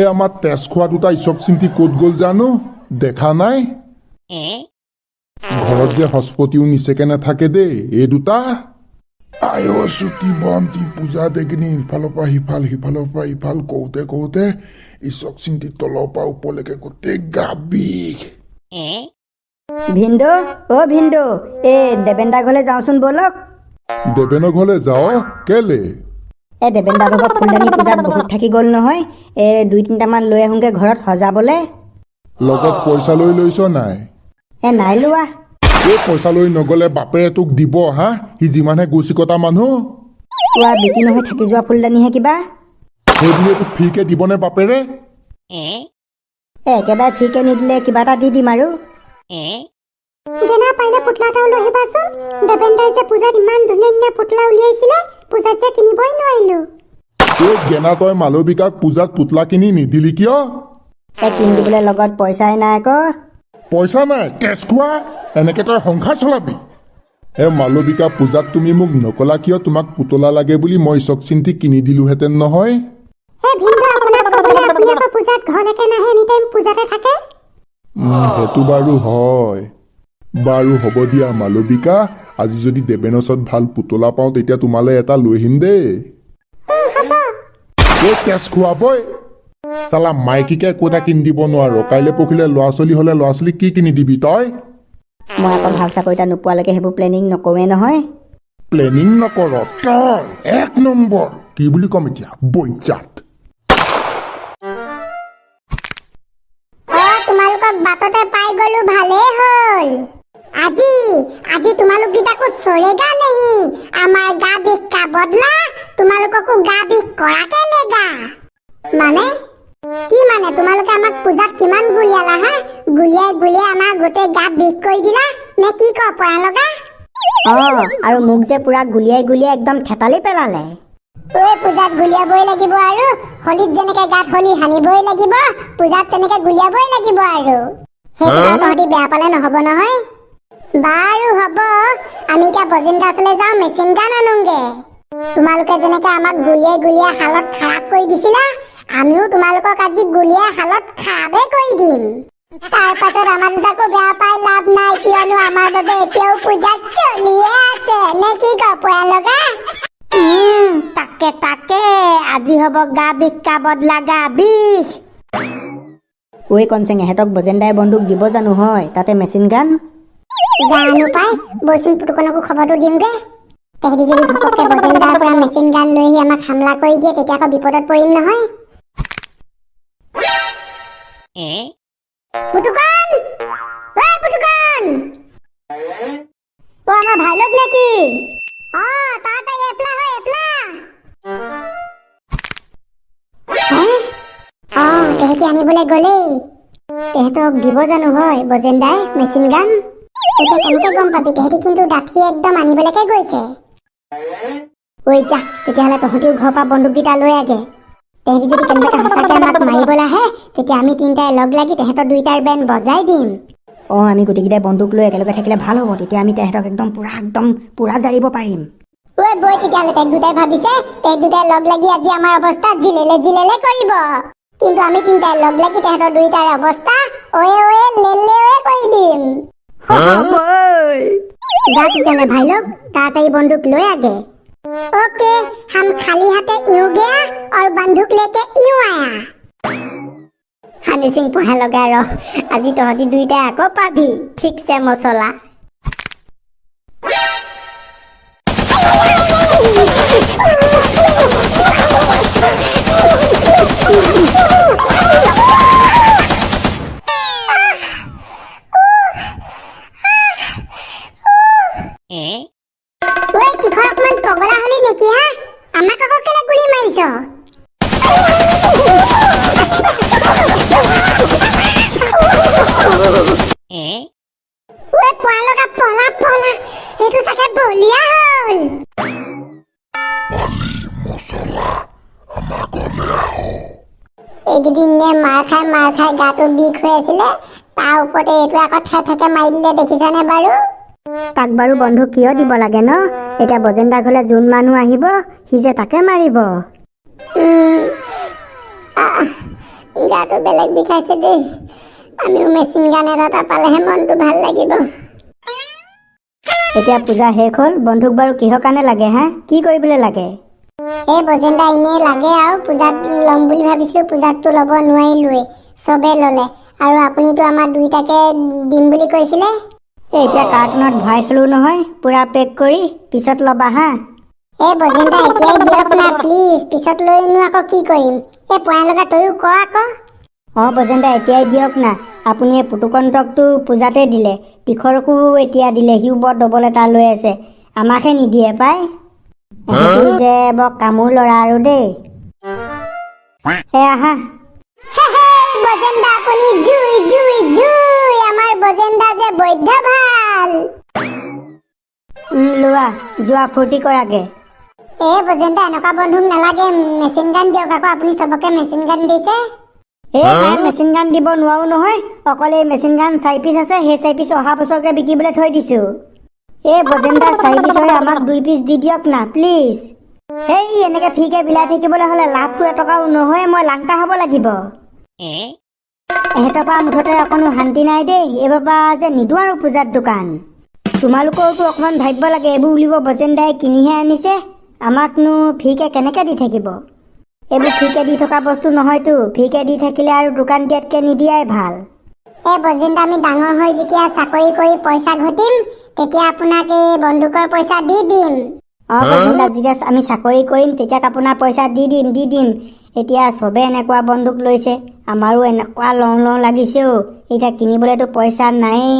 এই আমাৰ তেজ খোৱা দুটা ইছক চিন্তি ক'ত গ'ল জানো দেখা নাই ঘৰত যে হস্পতিও নিচেকে নাথাকে দেই এই দুটা আই চুটি বন্তি পূজা দেখিনি ইফালৰ পৰা সিফাল সিফালৰ পৰা ইফাল কওঁতে কওঁতে ইছক চিন্তি তলৰ পৰা ওপৰলৈকে গোটেই গা বিষ ভিন্দু ভিন্দু দেবেন্দা ঘৰলৈ যাওঁচোন বলক দেবেনৰ ঘৰলৈ যাওঁ কেলে দেবেন্দা ভাগৰ ফুলদানি পূজাত বহুত থাকি গ'ল নহয় 2-3টামান লৈ আহোঁগে ঘৰত সজাবলে লগত পইচা লৈ লৈছ নাই নাই লোৱা এই পইচা লৈ নগ'লে বাপেৰে তোক দিব হা সি যিমানহে গুচিকতা মানুহ বিক্ৰী নহয় থাকি যোৱা ফুলদানিহে কিবা সেইবুলিয়ে তোক ফ্ৰীকে দিবনে বাপেৰে একেবাৰে ফ্ৰীকে নিদিলে কিবা এটা দি দিম আৰু গেনা পাৰিলে পুতলা এটাও লৈ আহিবাচোন দেবেন্দাই যে পূজাত ইমান ধুনীয়া ধুনীয়া পুতলা উলিয়াইছিলে পূজাত যে কিনিবই নোৱাৰিলো এই গেনা তই মালবিকাক পূজাত পুতলা কিনি নিদিলি কিয় কিনি দিবলৈ লগত পইচাই নাই আকৌ পইচা নাই কেছ খোৱা এনেকে তই সংসাৰ চলাবি মালবিকা পূজাত তুমি মোক নকলা কিয় তোমাক পুতলা লাগে বুলি মই ইছক চিন্তি কিনি দিলোহেঁতেন নহয় পূজাত ঘৰলৈকে নাহে এনিটাইম পূজাতে থাকে সেইটো বাৰু হয় বাৰু হ'ব দিয়া মালবিকা আজি যদি দেবেনৰ ওচৰত ভাল পুতলা পাওঁ তেতিয়া তোমালৈ এটা লৈ আহিম দেই কেছ খোৱাবই চালা মাইকীকে একো এটা কিনি দিব নোৱাৰো কাইলৈ পৰহিলে ল'ৰা ছোৱালী হ'লে ল'ৰা ছোৱালীক কি কিনি দিবি তই মই আকৌ ভাল চাকৰি এটা নোপোৱালৈকে সেইবোৰ প্লেনিং নকৰোৱে নহয় প্লেনিং নকৰ তই 1 নম্বৰ কি বুলি ক'ম এতিয়া বৈজাত তোমালোকক বাটতে পাই গলো ভালেই হ'ল আজি তোমালোক গীতাকো চৰেগা নেহি আমাৰ গা বিষ কা বদলা তোমালোককো গা বিষ কৰাকে লেগা মানে কি মানে তোমালোকে আমাক পূজাত কিমান গুলিয়ালা হা গুলিয়াই আমাৰ গোটেই গা বিষ কৰি দিলা নে কি ক পয়া লগা আৰু মোক যে পুৰা গুলিয়াই একদম থেতালি পেলালে পূজাত গুলিয়াবই লাগিব আৰু হলিত যেনেকে গাত হলি হানিবই লাগিব পূজাত তেনেকে গুলিয়াবই লাগিব আৰু সেইটো তহঁতি বেয়া পালে নহব নহয় বাৰু হ'ব আমি এতিয়া বজিন্দা ওচৰলৈ যাওঁ মেচিন গান আনোগে তোমালোকে যেনেকে আমাক গুলিয়াই হালত খাৰাপ কৰি দিছিলা আমিও তোমালোকক আজি গুলিয়াই হালত খাৰাপে কৰি দিম তাৰ পাছত আমাৰ দুটাকো বেয়া পাই লাভ নাই কিয়নো আমাৰ বাবে এতিয়াও পূজা চলিয়ে আছে নে কি ক পয়া লগা তাকে আজি হ'ব গা বিষ কা বদলা গা বিষ কনচেং এহেঁতক বজেন্দাই বন্দুক দিব জানো হয় তাতে মেচিন গান জানো পাই বৈচোন পুতুকনকো খবৰটো দিমগে তেহেঁতি যদি ঘপককে বজেন্দাৰ পৰা মেচিন গান লৈ আহি আমাক হামলা কৰি দিয়ে তেতিয়া আকৌ বিপদত পৰিম নহয় পুতুকন পুতুকন আমাৰ ভাইলোক নেকি তাড়াতাড়ি এপলা তেহেঁতি আনিবলৈ গ'লেই তেহেঁতক দিব জানো হয় বজেন্দাই মেচিন গান এতিয়া কেনেকে গম পাবি তেহেঁতি কিন্তু ডাঠি একদম আনিবলৈকে গৈছে যা তেতিয়াহ'লে তহঁতিও ঘৰৰ পৰা বন্দুককেইটা লৈ আগে তেহেঁতি যদি কেনেবাকৈ সঁচাকৈ আমাক মাৰিবলৈ আহে তেতিয়া আমি তিনিটাই লগ লাগি তেহেঁতৰ দুইটাৰ বেন বজাই দিম আমি গোটেইকেইটাই বন্দুক লৈ একেলগে থাকিলে ভাল হ'ব তেতিয়া আমি তেহেঁতক একদম পুৰা জাৰিব পাৰিম বৈ তেতিয়াহ'লে তেহেঁত দুটাই ভাবিছে তেহেঁত দুটাই লগ লাগি আজি আমাৰ অৱস্থা জিলেলে কৰিব কিন্তু আমি তিনিটাই লগ লাগি তেহেঁতৰ দুইটাৰ অৱস্থা লেলে কৰি দিম যা তেতিয়াহ'লে ভাইলোক তাড়াতাড়ি बंदूक লৈ আগে ओके हम खाली हाथे यूं गया और बंदूक लेके यूं आया हानि सिंह पढ़ा लगा रह আজি তহঁতি দুইটাই আকৌ পাবি ঠিকছে মছলা মাৰ খাই গাটো বিষ হৈ আছিলে তাৰ ওপৰতে এইটো আকৌ ঠেকে মাৰি দিলে দেখিছানে বাৰু তাক বাৰু বন্ধু কিয় দিব লাগে ন এতিয়া বজেন্দা ঘৰলে যোন মানুহ আহিব সি যে তাকে মাৰিব গাটো বেলেগ বিষাইছে দেই। আমিও মেচিন গান এটা পালেহে মনটো ভাল লাগিব। এতিয়া পূজা শেষ হ'ল, বন্ধুক বাৰু কিহৰ কাৰণে লাগে হা? কি কৰিবলৈ লাগে? এই বজেন্দা এনেই লাগে আৰু পূজাত ল'ম বুলি ভাবিছিলো, পূজাততো ল'ব নোৱাৰিলোৱে, চবে ল'লে। আৰু আপুনিতো আমাৰ দুইটাকে দিম বুলি কৈছিলে। এতিয়া কাৰ্টুনত ভৰাই থলো নহয়, পুৰা পেক কৰি, পিছত ল'বা হা। এই বজেন্দা এতিয়াই দিয়ক না প্লিজ, পিছত লৈনো আকৌ কি কৰিম? এই পয়া লগা তয়ো ক আকৌ। বজেন্দা এতিয়াই দিয়ক না। আপুনি এই পুতুকন্তকটো পূজাতে দিলে, তীখৰকো এতিয়া দিলে, সিও বৰ ডবল এটা লৈ আছে, আমাকহে নিদিয়ে পাই। সেইটো যে বৰ কামোৰ ল'ৰা আৰু দেই। আহা। বজেন্দা আপুনি জুই জুই জুই, আমাৰ বজেন্দা যে বৈধ ভাল। লোৱা, যোৱা ফূৰ্তি কৰাগে। এই বজেন্দা এনেকুৱা বন্ধুক নালাগে, মেচিন গান দিয়ক আকৌ, আপুনি চবকে মেচিন গান দিছে। নাই মেচিন গান দিব নোৱাৰো নহয়, অকল এই মেচিন গান 4 পিচ আছে, সেই 4 পিচ অহা বছৰকে বিকিবলৈ থৈ দিছো। বজেন্দা 4 পিচৰে আমাক 2 পিচ দি দিয়ক না প্লিজ। সেই এনেকে ফ্ৰীকে বিলাই থাকিবলৈ হ'লে লাভটো এটকাও নহয়, মই লাংটা হ'ব লাগিব। এহেঁতৰ পৰা মুঠতে অকণো শান্তি নাই দেই। এইবাৰ পৰা যে নিদো আৰু পূজাত দোকান। তোমালোকৰতো অকণমান ভাবিব লাগে, এইবোৰ বুলিব বজেন্দাই কিনিহে আনিছে, আমাকনো ফ্ৰীকে কেনেকে দি থাকিব? এইবোৰ ফ্ৰীকে দি থকা বস্তু নহয়তো, ফ্ৰীকে দি থাকিলে আৰু দোকান দিয়াতকে নিদিয়াই ভাল। এই বজেন্দা আমি ডাঙৰ হৈ যেতিয়া চাকৰি কৰি পইচা ঘটিম, তেতিয়া আপোনাক এই বন্দুকৰ পইচা দি দিম। বজেন্দা যেতিয়া আমি চাকৰি কৰিম তেতিয়া আপোনাৰ পইচা দি দিম। এতিয়া চবে এনেকুৱা বন্দুক লৈছে, আমাৰো এনেকুৱা লওঁ লওঁ লাগিছেও, এতিয়া কিনিবলৈতো পইচা নায়েই।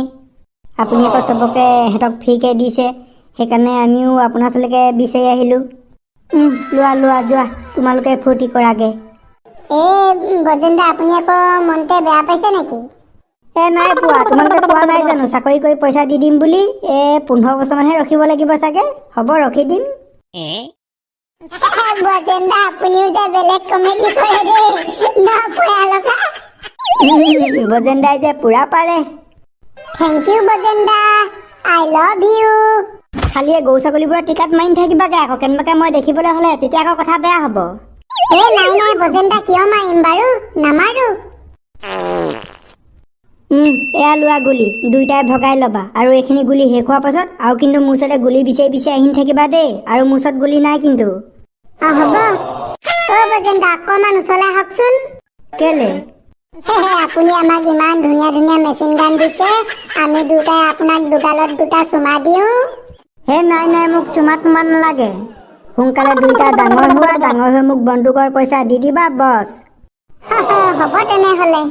আপুনি আকৌ চবকে সিহঁতক ফ্ৰীকে দিছে, সেইকাৰণে আমিও আপোনাৰ ওচৰলৈকে বিচাৰি আহিলোঁ। লোৱা যোৱা, তোমালোকে ফূৰ্তি কৰাগে। এই বজেন্দা আপুনি আকৌ মনতে বেয়া পাইছে নেকি? নাই পোৱা, তোমালোকে কোৱা নাই জানো চাকৰি কৰি পইচা দি দিম বুলি? 15 বছৰমানহে ৰখিব লাগিব চাগে, হ'ব ৰখি দিম। বজেন্দা আপুনিও যে বেলেগ কমেডি কৰে দেই, নপৰা লগা। বজেন্দাই যে পুৰা পাৰে। Thank you Bajenda, I love you. খালি গৰু ছাগলীবোৰৰ টিকাত মাৰি থাকিবাগে আকৌ, কেনেবাকে মই দেখিবলৈ হ'লে, তেতিয়া আকৌ কথা বেয়া হ'ব। নাই বজেন্দা, কিয় মাৰিম বাৰু, নামাৰো। এয়া লোৱা গুলি, দুইটাই ভগাই ল'বা। আৰু এইখিনি গুলি শেষ হোৱাৰ পাছত আৰু কিন্তু মোৰ ওচৰতে গুলি বিচাৰি আহি থাকিবা দেই, আৰু মোৰ ওচৰত গুলি নাই কিন্তু। হ'ব। বজেন্দা অকণমান ওচৰলৈ আহকচোন। কেলে? আপুনি আমাক ইমান ধুনীয়া ধুনীয়া মেচিন গান দিছে, আমি দুটাই আপোনাক দুগালত দুটা চুমা দিওঁ। নাই, মোক চুমা তোমা নালাগে। সোনকালে দুইটা ডাঙৰ হোৱা, ডাঙৰ হৈ মোক বন্দুকৰ পইচা দি দিবা বছ। হ'ব তেনেহ'লে।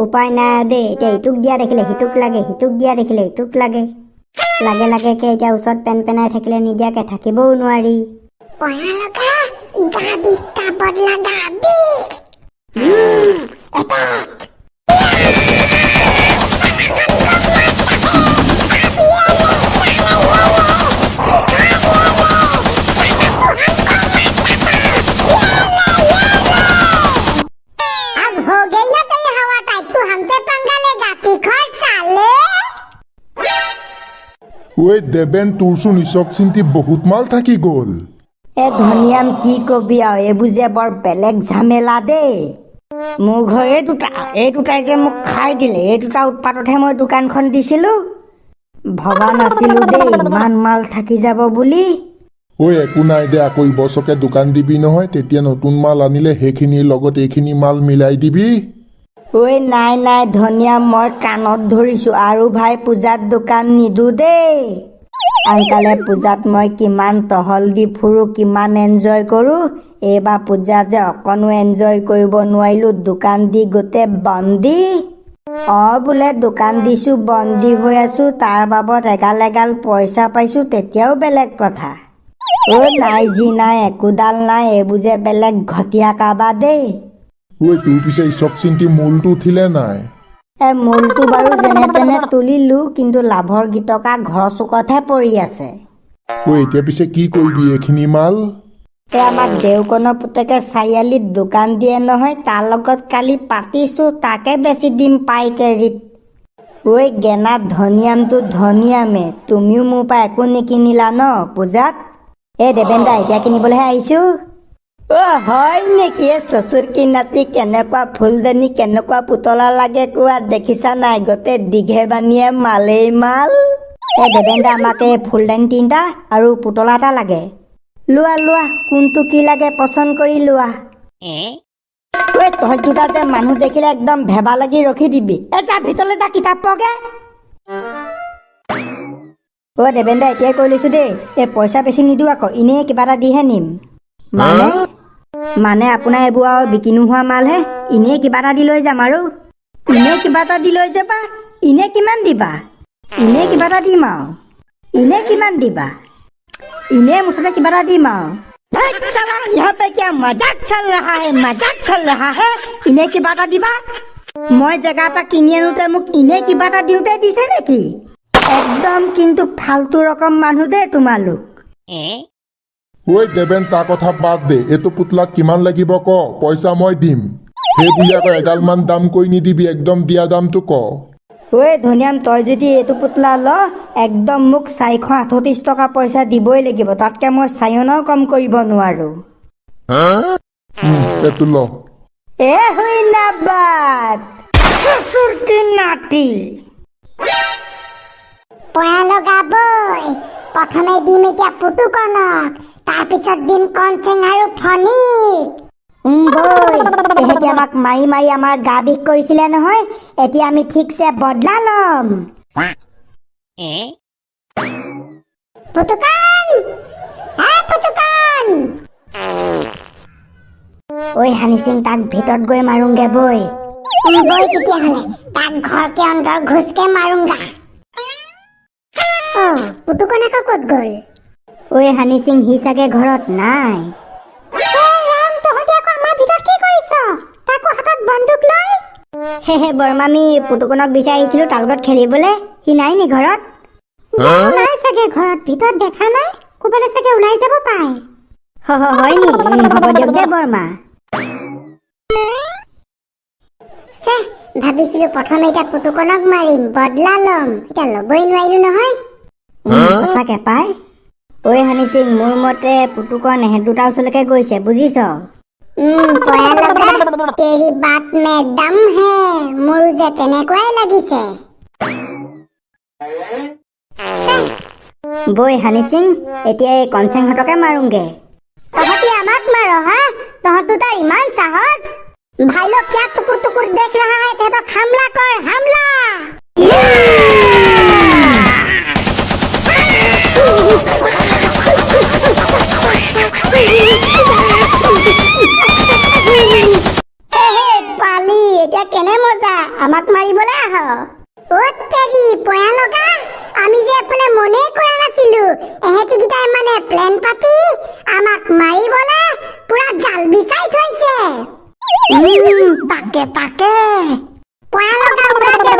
উপায় নাই দেই, এতিয়া ইটোক দিয়া দেখিলে সিটোক লাগে, সিটোক দিয়া দেখিলে ইটোক লাগে। লাগেকে এতিয়া ওচৰত পেনাই থাকিলে নিদিয়াকে থাকিবও নোৱাৰি। দেবেন, তোৰচোন ইচক চিন্তি বহুত মাল থাকি গ'ল। ধনিয়াম কি কবি আৰু, এইবোৰ যে বৰ বেলেগ ঝামেলা দেই। মোৰ ঘৰ এই দুটাই যে মোক খাই দিলে, এই দুটা উৎপাততহে মই দোকানখন দিছিলো। ভবা নাছিলো দেই ইমান মাল থাকি যাব বুলি। একো নাই দে, আকৌ ইবছৰকে দোকান দিবি নহয়, তেতিয়া নতুন মাল আনিলে সেইখিনিৰ লগত এইখিনি মাল মিলাই দিবি। নাই ধনিয়া, মই কাণত ধৰিছো, আৰু ভাই পূজাত দোকান নিদো দেই। আনকালে পূজাত মই কিমান টহল দি ফুৰো, কিমান এনজয় কৰো, এইবাৰ পূজা যে অকণো এনজয় কৰিব নোৱাৰিলো, দোকান দি গোটেই বন্দী। বোলে দোকান দিছো বন্দী হৈ আছো, তাৰ বাবদ এগাল পইচা পাইছো, তেতিয়াও বেলেগ কথা। নাই একোডাল নাই, এইবোৰ যে বেলেগ ঘটীয়া কাবা দেই। তোৰ পিছে ইচক চিন্তি মূলটো উঠিলে নাই? মূলটো বাৰু যেনে তেনে তুলিলো, কিন্তু লাভৰ গীতকা ঘৰৰ চুকতহে পৰি আছে। এতিয়া পিছে কি কৰিবি এইখিনি মাল? আমাক দেউকনৰ পুতেকে 4আলিত দোকান দিয়ে নহয়, তাৰ লগত কালি পাতিছো, তাকে বেছি দিম পাইকাৰীত। গেনা ধনিয়ামটো ধনিয়ামে, তুমিও মোৰ পৰা একো নিকিনিলা ন পূজাত? দেবেন দা, এতিয়া কিনিবলৈহে আহিছো। অ' হয় নেকি? চচুৰ কি নাতি কেনেকুৱা ফুলদানি কেনেকুৱা পুতলা লাগে কোৱা, দেখিছা নাই? গোটেই দীঘে বানিয়ে মালেই মাল। এই দেবেন্দ্ৰ, আমাক এই ফুলদানি 3টা আৰু পুতলা এটা লাগে। লোৱা লোৱা, কোনটো কি লাগে পচন্দ কৰি লোৱা। ঐ তহঁত দুটা যে মানুহ দেখিলে একদম ভেবা লাগি ৰখি দিবি। এটা ভিতৰলৈ এটা কিতাপ পঢ়গে। অ' দেবেন্দ্ৰ, এতিয়াই কৈ লৈছো দেই, এই পইচা বেছি নিদিওঁ আকৌ, এনেই কিবা এটা দিহে নিম। মানে আপোনাৰ এইবোৰ আৰু বিক্ৰী নোহোৱা মালহে, এনেই কিবা এটা দি লৈ যাম আৰু। এনেই কিবা এটা দি লৈ যাবা? এনেই কিমান দিবা? এনেই কিবা এটা দিম আৰু। এনেই কিমান দিবা? এনেই মুঠতে কিবা এটা দিম আৰু। यहाँ पे क्या मजाक चल रहा है? मजाक चल रहा है? इन्हें किबा এটা দিবা? মই জেগা এটা কিনি আনোতে মোক ইনে কিবা এটা দিওঁতে দিছে নেকি? একদম কিন্তু ফালতু ৰকম মানুহ দেই তোমালোক। ঐ দেবেন, তাৰ কথা বাদ দে। এইটো পুতলাত কিমান লাগিব ক, পইচা মই দিম। সেই বুলি আকৌ এগালমান দাম কৈ নিদিবি, একদম দিয়া দামটো ক। ঐ ধনিয়াম, তই যদি এইটো পুতলা ল, একদম মোক 438 টকা পইচা দিবই লাগিব। তাতকে মই চায়নাও কম কৰিব নোৱাৰো। এইটো ল। এ হুইনাবাদ চচুৰ কি নাতি। পয়া লগাবই। প্ৰথমে দিম এতিয়া পুতুকণক, তাৰপিছত দিম কনচেং আৰু ফণিক। বৈ তেহেঁতি আমাক মাৰি মাৰি আমাৰ গা বিষ কৰিছিলে নহয়, এতিয়া আমি ঠিকছে বদলা ল'ম। পুতুকণ, হে পুতুকণ। ঐ হানি সিং, তাক ভিতৰত গৈ মাৰোংগে বৈ। বই তেতিয়াহ'লে তাক ঘৰকে অন্তৰ ঘুচকে মাৰোংগা। পুতুকণ আকৌ ক'ত গ'ল? ঐ হানি সিং, সি চাগে ঘৰত নাই। তহঁতি আকৌ আমাৰ ভিতৰত কি কৰিছ? তাকো হাতত বন্দুক লৈ। হে বৰমা, আমি পুতুকণক বিচাৰি আহিছিলো তাৰ লগত খেলিবলৈ। সি নাই নি ঘৰত? নাই চাগে ঘৰত, ভিতৰত দেখা নাই। ক'বলৈ চাগে ওলাই যাব পায়। হয় নি? হ'ব দিয়ক দে বৰমা। ভাবিছিলো প্ৰথমে এতিয়া পুতুকণক মাৰিম, বদলা ল'ম। এতিয়া ল'বই নোৱাৰিলো নহয়। সঁচাকে পাই। ঐ হানি সিং, মোৰ মতে পুতুকণ এহেঁত দুটা ওচৰলৈকে গৈছে, বুজিছ? পয়া লগা, তেৰি বাত মে দম হে। মোৰো যে তেনেকুৱাই লাগিছে। বৈ হানি সিং, এতিয়া এই কনচেংহঁতকে মাৰোংগে। তহঁতি আমাক মাৰ হা? তহঁত দুটাৰ ইমান সাহস? ভাই লোগ क्या टुकुर टुकुर देख रहा है? तेहतक हमला कर, हमला। পালি, এতিয়া কেনে মজা, আমাক মাৰিবলৈ আহ। তেৰি পয়া লগা, আমি যে এফালে মনেই কৰা নাছিলো। এহেঁতিকেইটাই মানে প্লেন পাতি আমাক মাৰিবলৈ পুৰা জাল বিচাৰি থৈছে। তাকে তাকে পয়া লগা উৰা দে